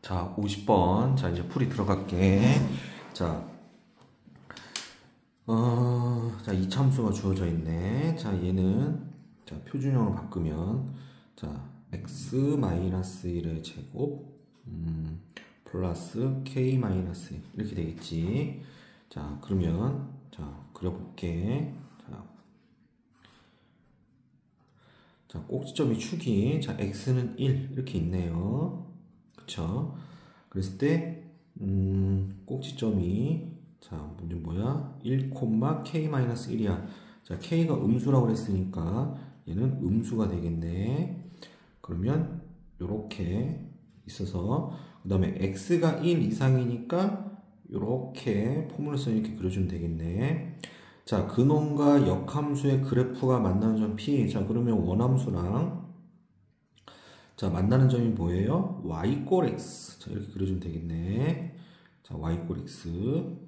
자, 50번. 자, 이제 풀이 들어갈게. 자, 자, 이참수가 주어져 있네. 자, 얘는, 자, 표준형으로 바꾸면, 자, x-1의 제곱, 플러스 k-1 이렇게 되겠지. 자, 그러면, 자, 그려볼게. 자, 꼭지점이 축이, 자, x는 1, 이렇게 있네요. 그쵸? 그랬을 때, 꼭지점이, 자, 문제 뭐야? 1, k-1이야. 자, k가 음수라고 그랬으니까, 얘는 음수가 되겠네. 그러면, 요렇게 있어서, 그 다음에 x가 1 이상이니까, 요렇게 포뮬러선 이렇게 그려주면 되겠네. 자, 근원과 역함수의 그래프가 만나는 점 P. 자, 그러면 원함수랑, 자, 만나는 점이 뭐예요? y 꼴 x. 자, 이렇게 그려주면 되겠네. 자, y 꼴 x.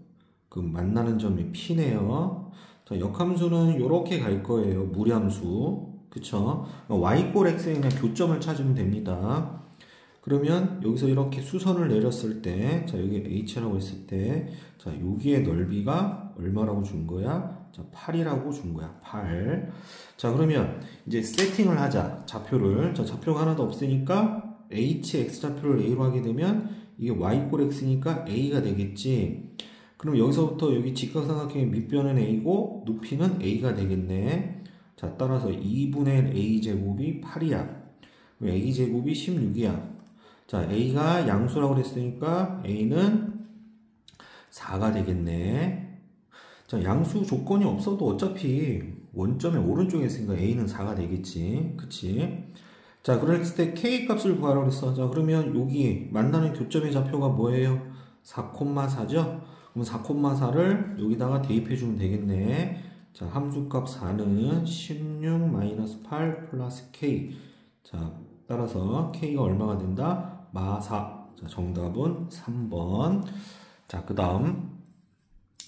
그럼 만나는 점이 P네요. 자, 역함수는 요렇게 갈 거예요. 무리함수. 그쵸? y 꼴 x에 그냥 교점을 찾으면 됩니다. 그러면 여기서 이렇게 수선을 내렸을 때, 자, 여기 h라고 했을 때, 자, 여기의 넓이가 얼마라고 준 거야? 자, 8이라고 준 거야. 8. 자, 그러면 이제 세팅을 하자. 좌표를. 자, 좌표가 하나도 없으니까 hx 좌표를 a로 하게 되면 이게 y 꼴 x니까 a가 되겠지. 그럼 여기서부터 여기 직각삼각형의 밑변은 a고 높이는 a가 되겠네. 자, 따라서 2분의 a제곱이 8이야. 그럼 a제곱이 16이야. 자, a가 양수라고 그랬으니까 a는 4가 되겠네. 자, 양수 조건이 없어도 어차피 원점의 오른쪽에 있으니까 a는 4가 되겠지. 그치? 자, 그랬을 때 k 값을 구하라고 그랬어. 자, 그러면 여기 만나는 교점의 좌표가 뭐예요? 4,4죠? 그럼 4,4를 여기다가 대입해주면 되겠네. 자, 함수값 4는 16-8 플러스 k. 자, 따라서 k가 얼마가 된다? 마4. 자, 정답은 3번. 자, 그 다음.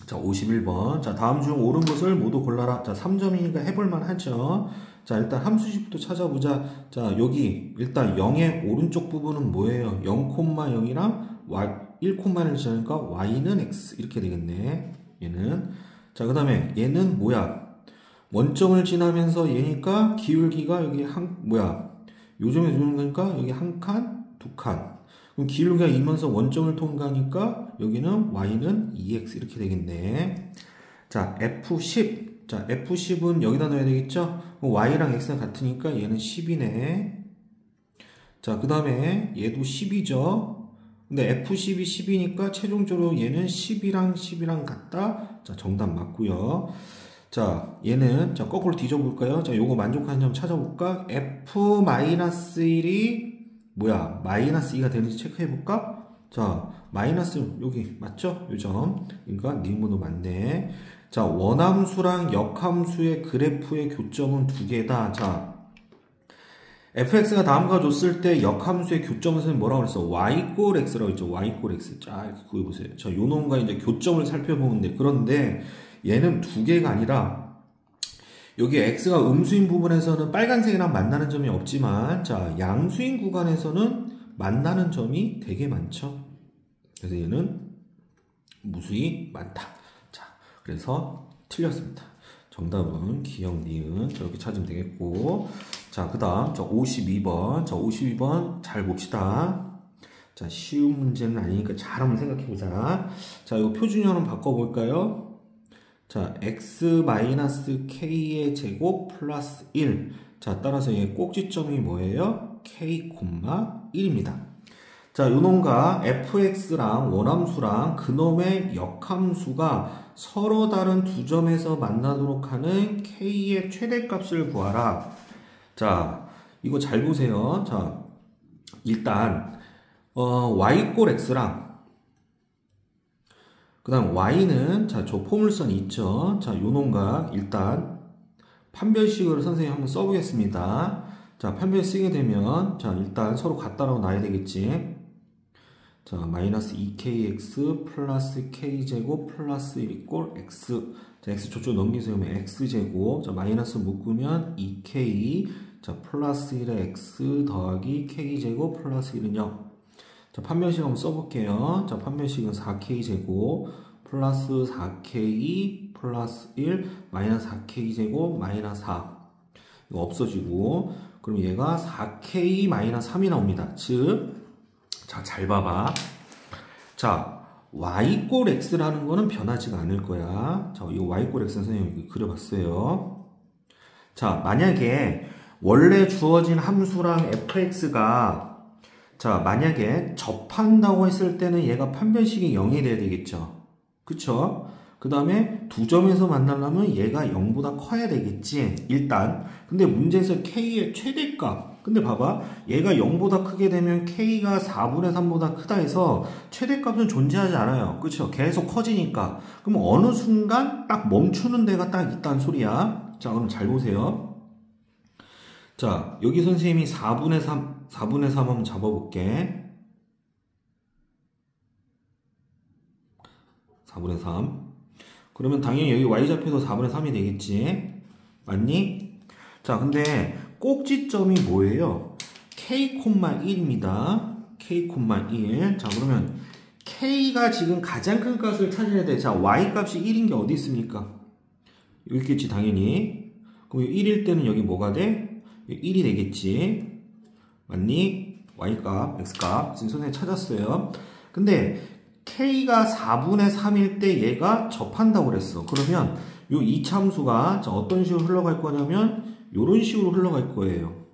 자, 51번. 자, 다음 중 옳은 것을 모두 골라라. 자, 3점이니까 해볼만 하죠. 자, 일단 함수식부터 찾아보자. 자, 여기 일단 0의 오른쪽 부분은 뭐예요? 0,0이랑 1,1을 지나니까 y는 x. 이렇게 되겠네. 얘는. 자, 그 다음에 얘는 뭐야? 원점을 지나면서 얘니까 기울기가 여기 요점에서 오는 거니까 여기 한 칸, 두 칸. 그럼 기울기가 이면서 원점을 통과하니까 여기는 y는 2x 이렇게 되겠네. 자, f10. 자, f10은 여기다 넣어야 되겠죠? 그럼 y랑 x가 같으니까 얘는 10이네. 자, 그 다음에 얘도 10이죠. 근데 f10이 10이니까 최종적으로 얘는 10이랑 같다. 자, 정답 맞고요. 자, 얘는, 자, 거꾸로 뒤져볼까요? 자, 요거 만족하는 점 찾아볼까? f-1이 뭐야? -2가 되는지 체크해볼까? 자, 마이너스, 여기, 맞죠? 요 점. 그러니까, 니은번호 맞네. 자, 원함수랑 역함수의 그래프의 교점은 두 개다. 자, fx가 다음과 줬을 때 역함수의 교점은 선생님 뭐라고 그랬어? y 꼴 x라고 했죠. y 꼴 x. 자, 이렇게 구해보세요. 자, 요 놈과 이제 교점을 살펴보면 돼. 그런데, 얘는 두 개가 아니라 여기 x가 음수인 부분에서는 빨간색이랑 만나는 점이 없지만 자, 양수인 구간에서는 만나는 점이 되게 많죠. 그래서 얘는 무수히 많다. 자, 그래서 틀렸습니다. 정답은 기억, 니은 저렇게 찾으면 되겠고. 자, 그 다음 자 52번. 자, 52번 잘 봅시다. 자, 쉬운 문제는 아니니까 잘 한번 생각해보자. 자, 이거 표준형은 바꿔볼까요? 자, x-k의 제곱 플러스 1. 자, 따라서 얘 꼭지점이 뭐예요? k, 1입니다. 자, 요놈과 fx랑 원함수랑 그놈의 역함수가 서로 다른 두 점에서 만나도록 하는 k의 최대값을 구하라. 자, 이거 잘 보세요. 자, 일단 y 꼴 x랑 그 다음 y는 자, 저 포물선 있죠. 자, 요놈과 일단 판별식으로 선생님 한번 써보겠습니다. 자, 판별 쓰게 되면 자, 일단 서로 같다라고 놔야 되겠지. 자, 마이너스 2kx 플러스 k제곱 플러스 1 꼴 x. 자, x 저쪽 넘기세요. x제곱. 자, 마이너스 묶으면 2k. 자, 플러스 1의 x 더하기 k제곱 플러스 1은 0. 자, 판별식 한번 써볼게요. 자, 판별식은 4K제곱 플러스 4K 플러스 1 마이너스 4K제곱 마이너스 4. 이거 없어지고, 그럼 얘가 4K 마이너스 3이 나옵니다. 즉, 자, 잘 봐봐. 자, y 꼴 x라는 거는 변하지가 않을 거야. 자, 이거 y 꼴 x 선생님이 그려봤어요. 자, 만약에 원래 주어진 함수랑 fx가 자, 만약에 접한다고 했을 때는 얘가 판별식이 0이 돼야 되겠죠. 그쵸? 그 다음에 두 점에서 만나려면 얘가 0보다 커야 되겠지. 일단. 근데 문제에서 k의 최대값. 근데 봐봐. 얘가 0보다 크게 되면 k가 4분의 3보다 크다 해서 최대값은 존재하지 않아요. 그쵸? 계속 커지니까. 그럼 어느 순간 딱 멈추는 데가 딱 있다는 소리야. 자, 그럼 잘 보세요. 자, 여기 선생님이 4분의 3 한번 잡아볼게. 4분의 3. 그러면 당연히 여기 y좌표도 4분의 3이 되겠지. 맞니? 자, 근데 꼭지점이 뭐예요? k,1입니다. k,1. 자, 그러면 k가 지금 가장 큰 값을 찾아야 돼. 자, y값이 1인 게 어디 있습니까? 여기 있겠지, 당연히. 그럼 1일 때는 여기 뭐가 돼? 1이 되겠지. 맞니? y값, x값. 지금 선생님이 찾았어요. 근데 k가 4분의 3일 때 얘가 접한다고 그랬어. 그러면 요 이차함수가 자, 어떤 식으로 흘러갈 거냐면 요런 식으로 흘러갈 거예요.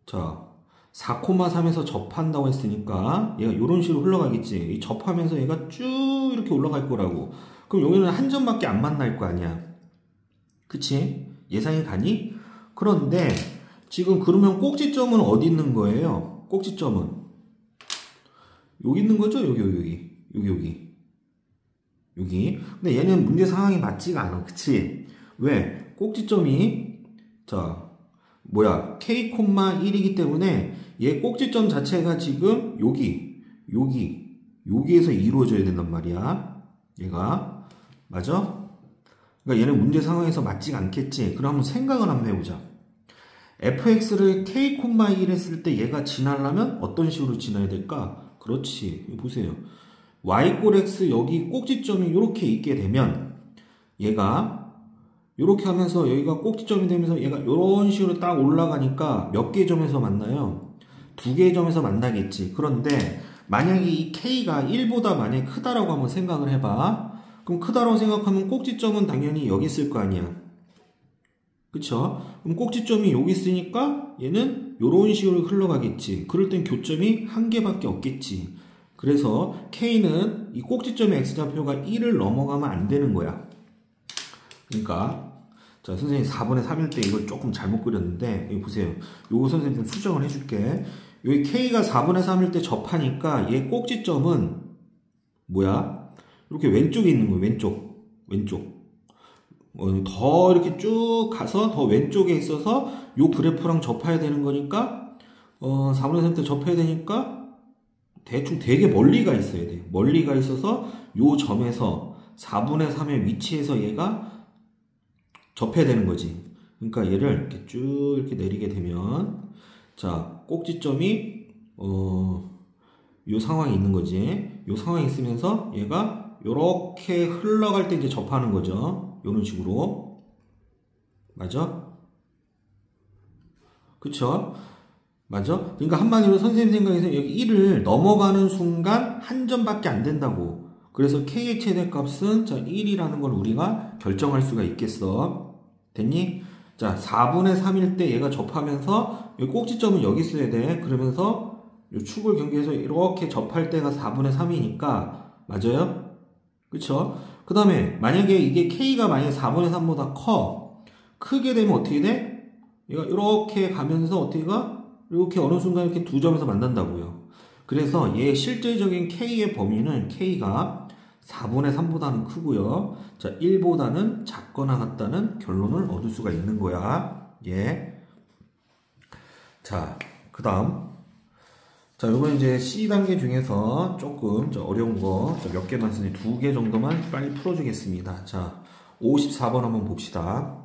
자, 4,3에서 접한다고 했으니까 얘가 요런 식으로 흘러가겠지. 이 접하면서 얘가 쭉 이렇게 올라갈 거라고. 그럼 여기는 한 점밖에 안 만날 거 아니야. 그치? 예상이 가니? 그런데 지금 그러면 꼭지점은 어디 있는 거예요? 꼭지점은 여기 있는 거죠? 여기. 근데 얘는 문제 상황이 맞지가 않아. 그치? 왜? 꼭지점이 자 뭐야 k,1이기 때문에 얘 꼭지점 자체가 지금 여기에서 이루어져야 된단 말이야. 얘가 맞아? 그러니까 얘는 문제 상황에서 맞지가 않겠지. 그럼 한번 생각을 한번 해보자. fx를 k,1 했을 때 얘가 지나려면 어떤 식으로 지나야 될까? 그렇지. 보세요. y꼴 x 여기 꼭지점이 이렇게 있게 되면 얘가 이렇게 하면서 여기가 꼭지점이 되면서 얘가 이런 식으로 딱 올라가니까 몇 개의 점에서 만나요? 두 개의 점에서 만나겠지. 그런데 만약에 이 k가 1보다 만약에 크다라고 한번 생각을 해봐. 그럼 크다라고 생각하면 꼭지점은 당연히 여기 있을 거 아니야. 그쵸? 그럼 꼭지점이 여기 있으니까 얘는 이런 식으로 흘러가겠지. 그럴 땐 교점이 한 개밖에 없겠지. 그래서 K는 이 꼭지점의 X좌표가 1을 넘어가면 안 되는 거야. 그러니까 자 선생님 4분의 3일 때 이걸 조금 잘못 그렸는데 여기 보세요. 요거 선생님 좀 수정을 해줄게. 여기 K가 4분의 3일 때 접하니까 얘 꼭지점은 뭐야? 이렇게 왼쪽에 있는 거예요. 왼쪽. 더 이렇게 쭉 가서 더 왼쪽에 있어서 요 그래프랑 접해야 되는 거니까 4분의 3 때 접해야 되니까 대충 되게 멀리가 있어야 돼. 멀리가 있어서 요 점에서 4분의 3의 위치에서 얘가 접해야 되는 거지. 그러니까 얘를 이렇게 쭉 이렇게 내리게 되면 자 꼭지점이 요 상황이 있는 거지. 요 상황이 있으면서 얘가 요렇게 흘러갈 때 이제 접하는 거죠. 요런 식으로. 맞아? 그쵸? 맞아? 그러니까 한마디로 선생님 생각에서 여기 1을 넘어가는 순간 한 점밖에 안 된다고. 그래서 K의 최대값은 자 1이라는 걸 우리가 결정할 수가 있겠어. 됐니? 자 4분의 3일 때 얘가 접하면서 여기 꼭지점은 여기 있어야 돼. 그러면서 요 축을 경계해서 이렇게 접할 때가 4분의 3이니까 맞아요? 그쵸? 그 다음에 만약에 이게 K가 만약에 4분의 3보다 크게 되면 어떻게 돼? 얘가 이렇게 가면서 어떻게 가? 이렇게 어느 순간 이렇게 두 점에서 만난다고요. 그래서 얘 실제적인 K의 범위는 K가 4분의 3보다는 크고요. 자, 1보다는 작거나 같다는 결론을 얻을 수가 있는 거야. 예. 자, 그 다음. 자, 요번 이제 C단계 중에서 조금 어려운 거 몇 개만 쓰니 2개 정도만 빨리 풀어주겠습니다. 자, 54번 한번 봅시다.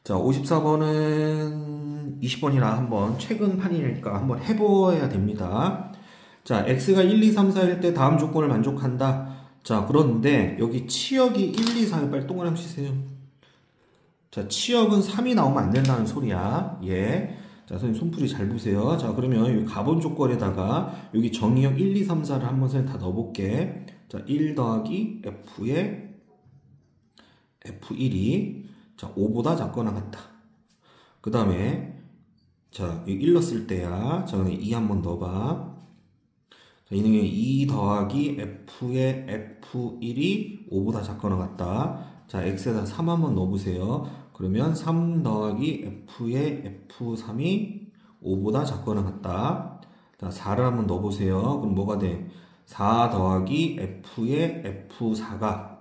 자, 54번은 20번이라 한번 최근 판이니까 한번 해보아야 됩니다. 자, x가 1, 2, 3, 4일 때 다음 조건을 만족한다. 자, 그런데 여기 치역이 1, 2, 4에 빨리 동그라미 치세요. 자, 치역은 3이 나오면 안 된다는 소리야. 예. 자, 선생님 손풀이 잘 보세요. 자, 그러면 여기 가본 조건에다가 여기 정의역 1, 2, 3, 4를 한번 선생님 다 넣어볼게. 자, 1 더하기 f의 f1이 자, 5보다 작거나 같다. 그 다음에 자, 1 넣었을 때야. 자, 그럼 2 한번 넣어봐. 자, 이는 2 더하기 f의 f1이 5보다 작거나 같다. 자, x에다 3 한번 넣어보세요. 그러면 3 더하기 f의 f3이 5보다 작거나 같다. 자, 4를 한번 넣어보세요. 그럼 뭐가 돼? 4 더하기 f의 f4가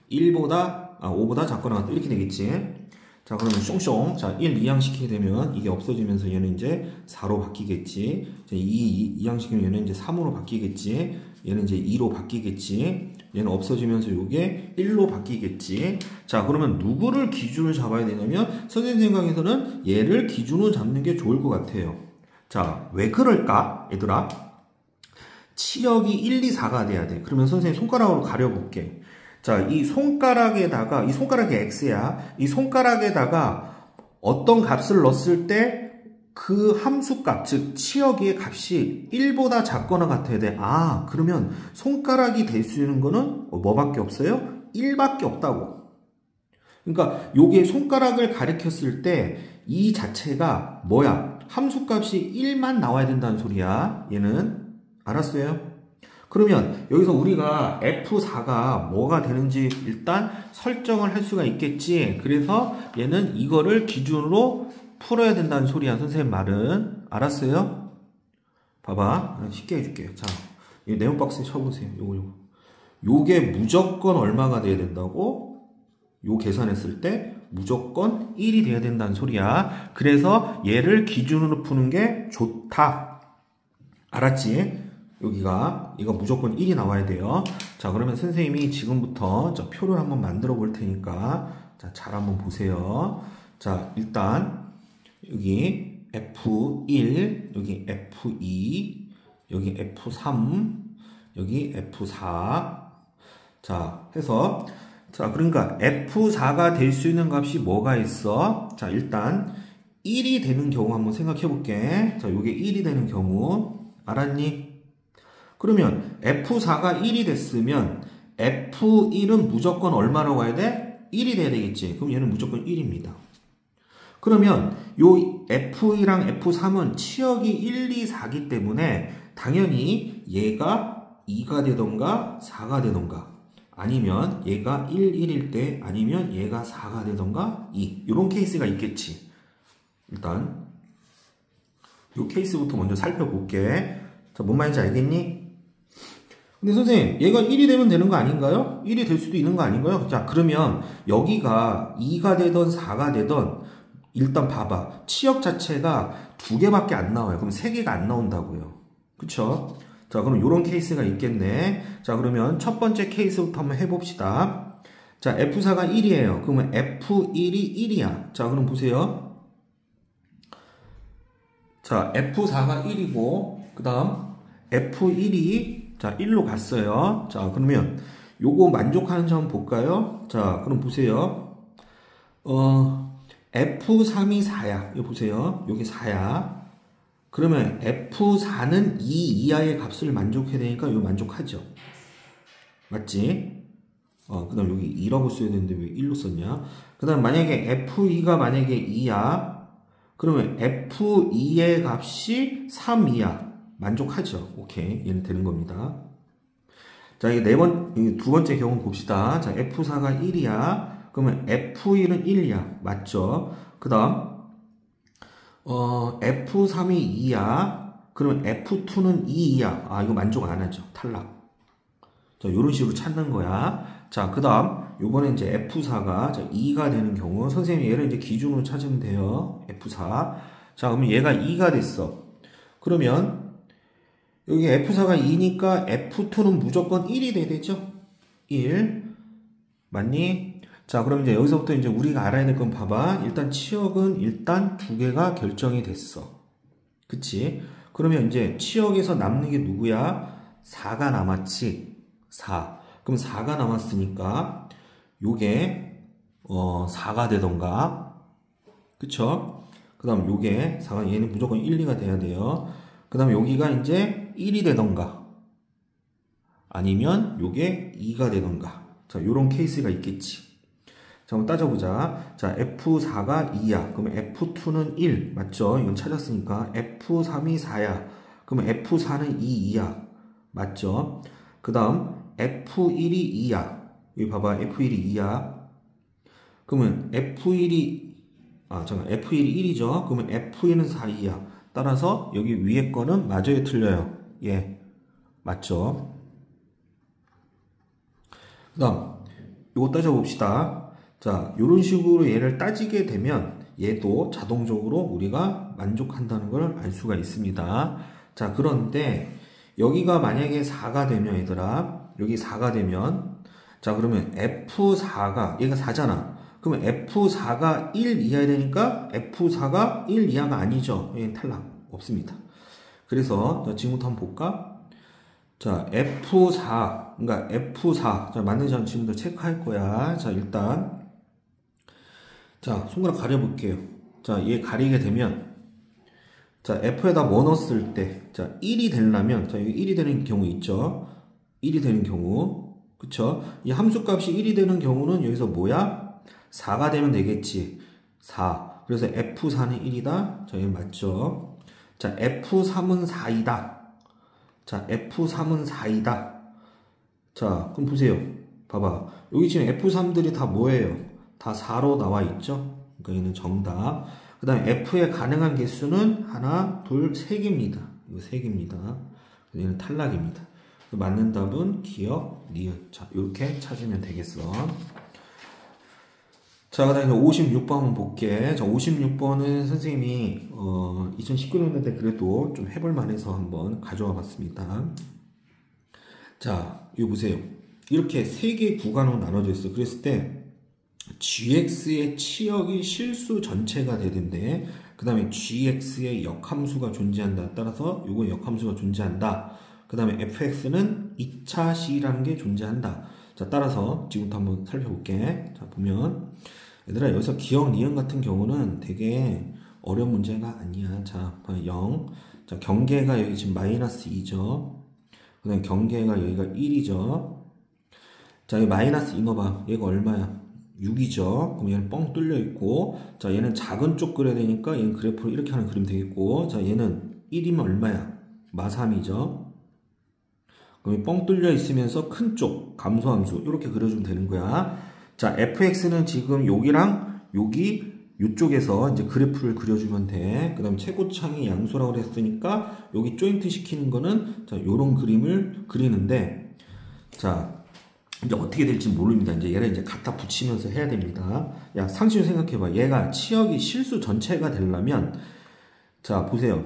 5보다 작거나 같다. 이렇게 되겠지. 자, 그러면 숑숑. 자, 1 이항시키게 되면 이게 없어지면서 얘는 이제 4로 바뀌겠지. 자, 2 이항시키면 얘는 이제 3으로 바뀌겠지. 얘는 이제 2로 바뀌겠지. 얘는 없어지면서 이게 1로 바뀌겠지. 자, 그러면 누구를 기준으로 잡아야 되냐면 선생님 생각에서는 얘를 기준으로 잡는 게 좋을 것 같아요. 자, 왜 그럴까? 얘들아. 치역이 1, 2, 4가 돼야 돼. 그러면 선생님 손가락으로 가려볼게. 자, 이 손가락에다가, 이 손가락이 x야. 이 손가락에다가 어떤 값을 넣었을 때 그 함수값, 즉 치역의 값이 1보다 작거나 같아야 돼. 아, 그러면 손가락이 될 수 있는 거는 뭐밖에 없어요? 1밖에 없다고. 그러니까 요게 손가락을 가리켰을 때 이 자체가 뭐야? 함수값이 1만 나와야 된다는 소리야. 얘는. 알았어요? 그러면 여기서 우리가 F4가 뭐가 되는지 일단 설정을 할 수가 있겠지. 그래서 얘는 이거를 기준으로 풀어야 된다는 소리야. 선생님 말은. 알았어요? 봐봐. 쉽게 해줄게요. 자, 이 네모박스에 쳐보세요. 요거. 요게 무조건 얼마가 돼야 된다고? 요 계산했을 때 무조건 1이 돼야 된다는 소리야. 그래서 얘를 기준으로 푸는 게 좋다. 알았지? 이거 무조건 1이 나와야 돼요. 자, 그러면 선생님이 지금부터 저 표를 한번 만들어 볼 테니까 자, 잘 한번 보세요. 자, 일단 여기 F1, 여기 F2, 여기 F3, 여기 F4. 자, 해서 자, 그러니까 F4가 될 수 있는 값이 뭐가 있어? 자, 일단 1이 되는 경우 한번 생각해 볼게. 자, 요게 1이 되는 경우 알았니? 그러면 F4가 1이 됐으면 F1은 무조건 얼마라고 해야 돼? 1이 돼야 되겠지. 그럼 얘는 무조건 1입니다. 그러면 요 F2랑 F3은 치역이 1, 2, 4기 때문에 당연히 얘가 2가 되던가 4가 되던가 아니면 얘가 1, 1일 때 아니면 얘가 4가 되던가 2 이런 케이스가 있겠지. 일단 요 케이스부터 먼저 살펴볼게. 자, 뭔 말인지 알겠니? 근데 선생님, 얘가 1이 되면 되는 거 아닌가요? 1이 될 수도 있는 거 아닌가요? 자, 그러면 여기가 2가 되던 4가 되던 일단 봐봐. 치역 자체가 2개밖에 안 나와요. 그럼 3개가 안 나온다고요. 그쵸? 자, 그럼 요런 케이스가 있겠네. 자, 그러면 첫 번째 케이스부터 한번 해봅시다. 자, F4가 1이에요. 그러면 F1이 1이야. 자, 그럼 보세요. 자, F4가 1이고, 그 다음 F1이 자 1로 갔어요. 자, 그러면 요거 만족하는 점 볼까요? 자, 그럼 보세요. F3이 4야. 이거 보세요. 요게 4야. 그러면 F4는 2 이하의 값을 만족해야 되니까 이거 만족하죠. 맞지? 그 다음 여기 2라고 써야 되는데 왜 1로 썼냐? 그 다음 만약에 F2가 만약에 2야. 그러면 F2의 값이 3 이하. 만족하죠. 오케이. 얘는 되는 겁니다. 자, 이게 두 번째 경우 봅시다. 자, F4가 1이야. 그러면 F1은 1이야. 맞죠? 그 다음, F3이 2야. 그러면 F2는 2이야. 아, 이거 만족 안 하죠. 탈락. 자, 요런 식으로 찾는 거야. 자, 그 다음, 요번에 이제 F4가 2가 되는 경우, 선생님이 얘를 이제 기준으로 찾으면 돼요. F4. 자, 그러면 얘가 2가 됐어. 그러면, 여기 F4가 2니까 F2는 무조건 1이 돼야 되죠? 1. 맞니? 자, 그럼 이제 여기서부터 이제 우리가 알아야 될 건 봐봐. 일단 치역은 일단 두 개가 결정이 됐어. 그치? 그러면 이제 치역에서 남는 게 누구야? 4가 남았지. 4. 그럼 4가 남았으니까 요게 4가 되던가. 그쵸? 그 다음 요게 4가 얘는 무조건 1, 2가 돼야 돼요. 그 다음 여기가 이제 1이 되던가 아니면 요게 2가 되던가. 자, 요런 케이스가 있겠지. 자, 한번 따져보자. 자, F4가 2야. 그러면 F2는 1. 맞죠? 이건 찾았으니까. F3이 4야. 그러면 F4는 2야. 맞죠? 그 다음 F1이 2야. 여기 봐봐. F1이 2야. 그러면 F1이 F1이 1이죠. 그러면 F2는 4야. 따라서 여기 위에 거는 맞아요, 틀려요? 예. 맞죠? 그 다음 요거 따져봅시다. 자, 요런 식으로 얘를 따지게 되면 얘도 자동적으로 우리가 만족한다는 걸 알 수가 있습니다. 자, 그런데 여기가 만약에 4가 되면 얘들아, 여기 4가 되면 자, 그러면 F4가 얘가 4잖아. 그러면 F4가 1 이하야 되니까 F4가 1 이하가 아니죠. 얘는 탈락 없습니다. 그래서 자, 지금부터 한번 볼까? 자, F4, 그러니까 F4. 자, 맞는지 안 지금부터 체크할 거야. 자, 일단 자, 손가락 가려볼게요. 자, 얘 가리게 되면 자, F에다 뭐 넣었을 때 자, 1이 되려면 자, 여기 1이 되는 경우 있죠. 1이 되는 경우. 그쵸? 이 함수값이 1이 되는 경우는 여기서 뭐야? 4가 되면 되겠지. 4. 그래서 F4는 1이다. 자, 얘 맞죠? 자, F3은 4이다. 자, F3은 4이다. 자, 그럼 보세요. 봐봐. 여기 지금 F3들이 다 뭐예요? 다 4로 나와 있죠? 그러니까 얘는 정답. 그 다음에 F의 가능한 개수는 하나, 둘, 3개입니다. 이거 3개입니다. 얘는 탈락입니다. 맞는 답은 기억, 니은. 자, 이렇게 찾으면 되겠어. 자, 그 다음에 56번 한번 볼게. 자, 56번은 선생님이 2019년도에 그래도 좀 해볼만 해서 한번 가져와 봤습니다. 자, 이거 보세요. 이렇게 3개 구간으로 나눠져 있어. 그랬을 때 gx의 치역이 실수 전체가 되는데 그 다음에 gx의 역함수가 존재한다. 따라서 요거 역함수가 존재한다. 그 다음에 fx는 2차 c라는 게 존재한다. 자, 따라서 지금부터 한번 살펴볼게. 자, 보면 얘들아, 여기서 기억, 니은 같은 경우는 되게 어려운 문제가 아니야. 자, 0. 자, 경계가 여기 지금 마이너스 2죠. 그 다음에 경계가 여기가 1이죠. 자, 여기 마이너스 2 넣어봐. 얘가 얼마야? 6이죠. 그럼 얘는 뻥 뚫려 있고, 자, 얘는 작은 쪽 그려야 되니까 얘는 그래프로 이렇게 하는 그림 되겠고, 자, 얘는 1이면 얼마야? 마3이죠. 그럼 뻥 뚫려 있으면서 큰 쪽, 감소함수, 이렇게 그려주면 되는 거야. 자, fx는 지금 여기랑 여기 이쪽에서 이제 그래프를 그려주면 돼. 그 다음 최고창이 양수라고 그랬으니까 여기 조인트 시키는 거는 자, 요런 그림을 그리는데 자, 이제 어떻게 될지 모릅니다. 이제 얘를 이제 갖다 붙이면서 해야 됩니다. 야, 상식으로 생각해봐. 얘가 치역이 실수 전체가 되려면 자, 보세요.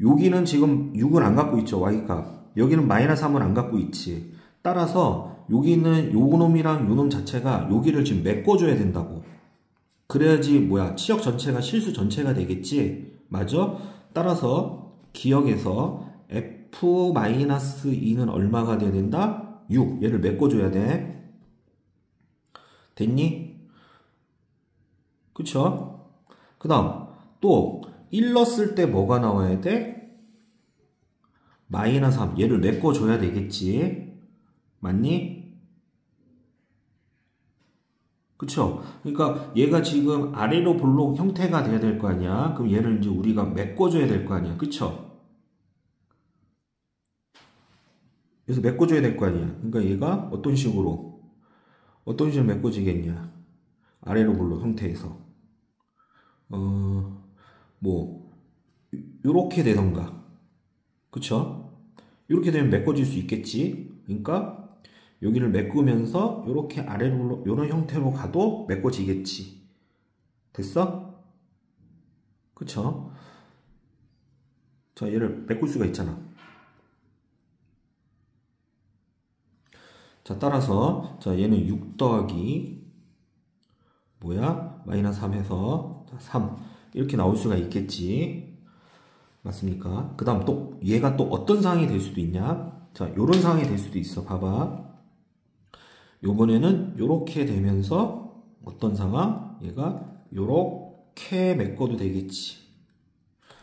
여기는 지금 6을 안 갖고 있죠. y값. 여기는 마이너스 3을 안 갖고 있지. 따라서 여기는 요놈이랑 요놈 자체가 여기를 지금 메꿔줘야 된다고. 그래야지 뭐야 치역 전체가 실수 전체가 되겠지. 맞아? 따라서 기억에서 f-2는 얼마가 돼야 된다? 6. 얘를 메꿔줘야 돼. 됐니? 그쵸? 그 다음 또 1 넣었을 때 뭐가 나와야 돼? 마이너스 3. 얘를 메꿔줘야 되겠지. 맞니? 그쵸? 그러니까 얘가 지금 아래로 볼록 형태가 돼야 될 거 아니야. 그럼 얘를 이제 우리가 메꿔줘야 될 거 아니야. 그쵸? 그래서 메꿔줘야 될 거 아니야. 그러니까 얘가 어떤 식으로 메꿔지겠냐. 아래로 볼록 형태에서. 뭐 요렇게 되던가. 그쵸? 요렇게 되면 메꿔질 수 있겠지. 그러니까 여기를 메꾸면서 이렇게 아래로 이런 형태로 가도 메꿔지겠지. 됐어? 그쵸? 자, 얘를 메꿀 수가 있잖아. 자, 따라서 자, 얘는 6 더하기 뭐야? 마이너스 3 해서 3 이렇게 나올 수가 있겠지. 맞습니까? 그 다음 또 얘가 또 어떤 상황이 될 수도 있냐? 자, 요런 상황이 될 수도 있어. 봐봐. 요번에는 요렇게 되면서 어떤 상황? 얘가 요렇게 메꿔도 되겠지.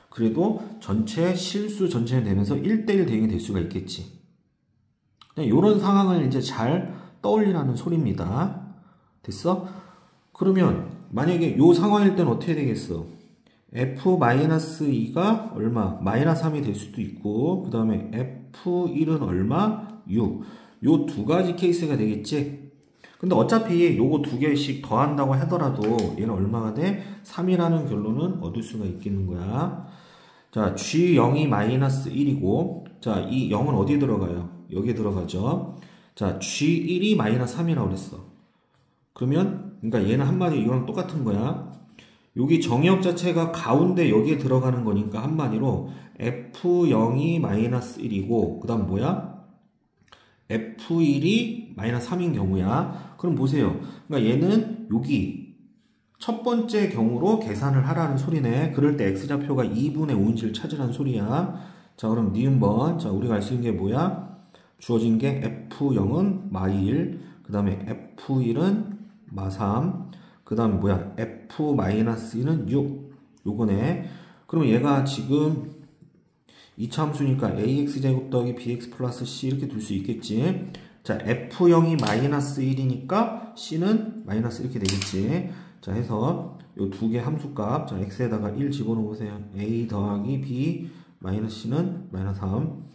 그래도 전체 실수 전체는 되면서 1대1 대응이 될 수가 있겠지. 요런 상황을 이제 잘 떠올리라는 소리입니다. 됐어? 그러면 만약에 요 상황일 때는 어떻게 되겠어? f-2가 얼마? 마이너스 3이 될 수도 있고 그 다음에 f1은 얼마? 6. 요 두 가지 케이스가 되겠지? 근데 어차피 요거 두 개씩 더한다고 하더라도 얘는 얼마가 돼? 3이라는 결론은 얻을 수가 있겠는 거야. 자, G0이 마이너스 1이고 자, 이 0은 어디에 들어가요? 여기에 들어가죠. 자, G1이 마이너스 3이라고 그랬어. 그러면 그러니까 얘는 한마디로 이거랑 똑같은 거야. 여기 정의역 자체가 가운데 여기에 들어가는 거니까 한마디로 F0이 마이너스 1이고 그 다음 뭐야? F1이 마이너스 3인 경우야. 그럼 보세요. 그러니까 얘는 여기 첫 번째 경우로 계산을 하라는 소리네. 그럴 때 X좌표가 2분의 5인지를 찾으라는 소리야. 자, 그럼 니은번. 자, 우리가 알 수 있는 게 뭐야? 주어진 게 F0은 마1, 그 다음에 F1은 마3, 그 다음에 뭐야? F-1은 6. 요거네. 그러면 얘가 지금 이차함수니까 ax제곱 더하기 bx 플러스 c 이렇게 둘 수 있겠지. 자, f0이 마이너스 1이니까 c는 마이너스 이렇게 되겠지. 자, 해서 요 두 개 함수값, 자, x에다가 1 집어넣어 보세요. a 더하기 b 마이너스 c는 마이너스 3.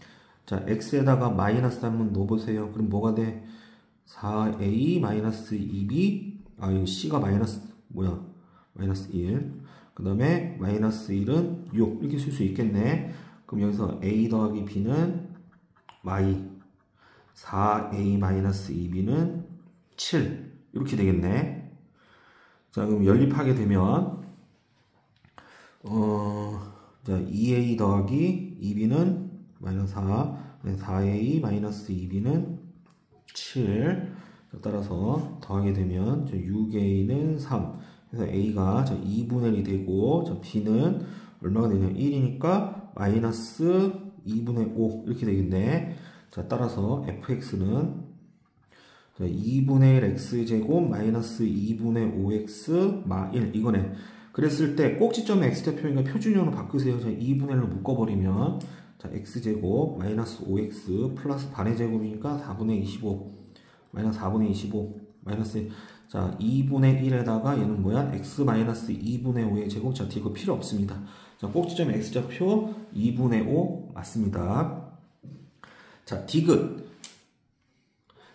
자, x에다가 마이너스 3은 넣어보세요. 그럼 뭐가 돼? 4a 마이너스 2b. 아, 이거 c가 마이너스 뭐야? 마이너스 1. 그 다음에 마이너스 1은 6 이렇게 쓸 수 있겠네. 그럼 여기서 a 더하기 b는 y, 4a 마이너스 2b는 7 이렇게 되겠네. 자, 그럼 연립하게 되면 자, 2a 더하기 2b는 마이너스 4, 4a 마이너스 2b는 7. 자, 따라서 더하게 되면 6a는 3. 그래서 a가 2분의 1이 되고, 자, b는 얼마가 되냐? 1이니까 마이너스 2분의 5 이렇게 되겠네. 자, 따라서 fx는 2분의 1 x제곱 마이너스 2분의 5x 마 1 이거네. 그랬을 때 꼭지점의 x좌표니까 표준형으로 바꾸세요. 자, 2분의 1로 묶어버리면 자, x제곱 마이너스 5x 플러스 반의 제곱이니까 4분의 25 마이너스 4분의 25 마이너스 자, 2분의 1에다가 얘는 뭐야? x 마이너스 2분의 5의 제곱. 자, 이거 필요 없습니다. 자, 꼭지점 x좌표 2분의 5 맞습니다. 자, 디귿.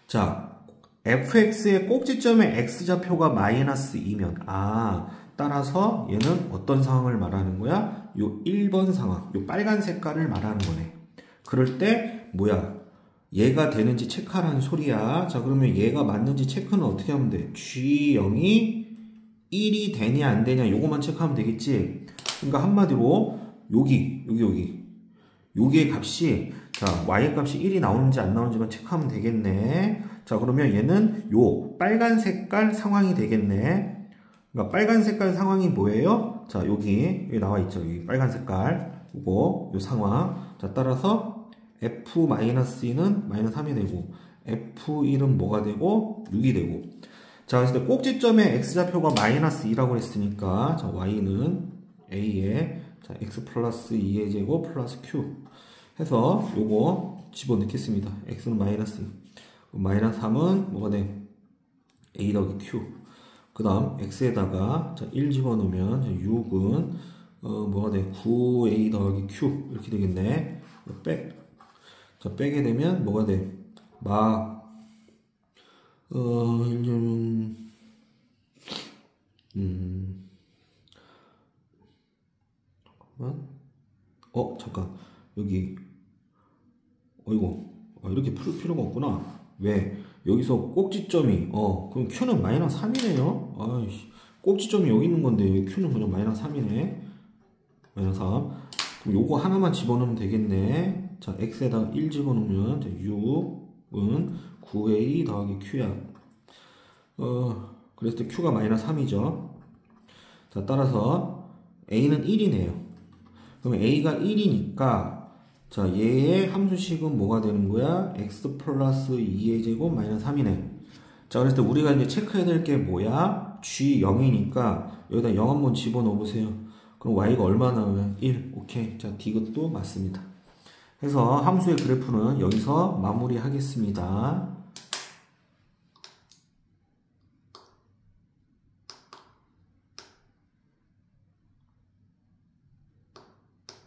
자, fx의 꼭지점의 x좌표가 마이너스 2면 따라서 얘는 어떤 상황을 말하는 거야? 요 1번 상황, 요 빨간 색깔을 말하는 거네. 그럴 때 뭐야? 얘가 되는지 체크하라는 소리야. 자, 그러면 얘가 맞는지 체크는 어떻게 하면 돼? G0이 1이 되냐 안 되냐 요거만 체크하면 되겠지. 그러니까 한마디로 여기의 값이 자, y 값이 1이 나오는지 안 나오는지만 체크하면 되겠네. 자, 그러면 얘는 요 빨간 색깔 상황이 되겠네. 그러니까 빨간 색깔 상황이 뭐예요? 자, 여기 나와 있죠. 여기 빨간 색깔. 요거 요 상황. 자, 따라서 f-2는 마이너스 3이 되고 f1은 뭐가 되고 6이 되고. 자, 그래서 꼭지점의 x좌표가 마이너스 2라고 했으니까 자, y는 a에 자, x 플러스 2의 제곱 플러스 q 해서 요거 집어넣겠습니다. x는 마이너스 2. 마이너스 3은 뭐가 돼? a 더하기 q. 그 다음 x에다가 자, 1 집어넣으면 자, 6은 뭐가 돼? 9a 더하기 q 이렇게 되겠네. 자, 빼게 되면 뭐가 돼? 잠깐. 여기 이렇게 풀 필요가 없구나. 왜? 여기서 꼭지점이 그럼 q는 마이너스 3이네요. 아이씨, 꼭지점이 여기 있는 건데 q는 그냥 마이너스 3이네. 마이너스 3. 그럼 요거 하나만 집어넣으면 되겠네. 자, x에다가 1 집어넣으면 6은 9a 더하기 q야. 그랬을 때 Q가 마이너스 3이죠. 자, 따라서 A는 1이네요. 그럼 A가 1이니까 자, 얘의 함수식은 뭐가 되는 거야? x 플러스 2의 제곱 마이너스 3이네. 자, 그랬을 때 우리가 이제 체크해야 될 게 뭐야? G 0이니까 여기다 0 한번 집어넣어 보세요. 그럼 Y가 얼마 나와요? 1. 오케이. 자, D것도 맞습니다. 해서 함수의 그래프는 여기서 마무리하겠습니다.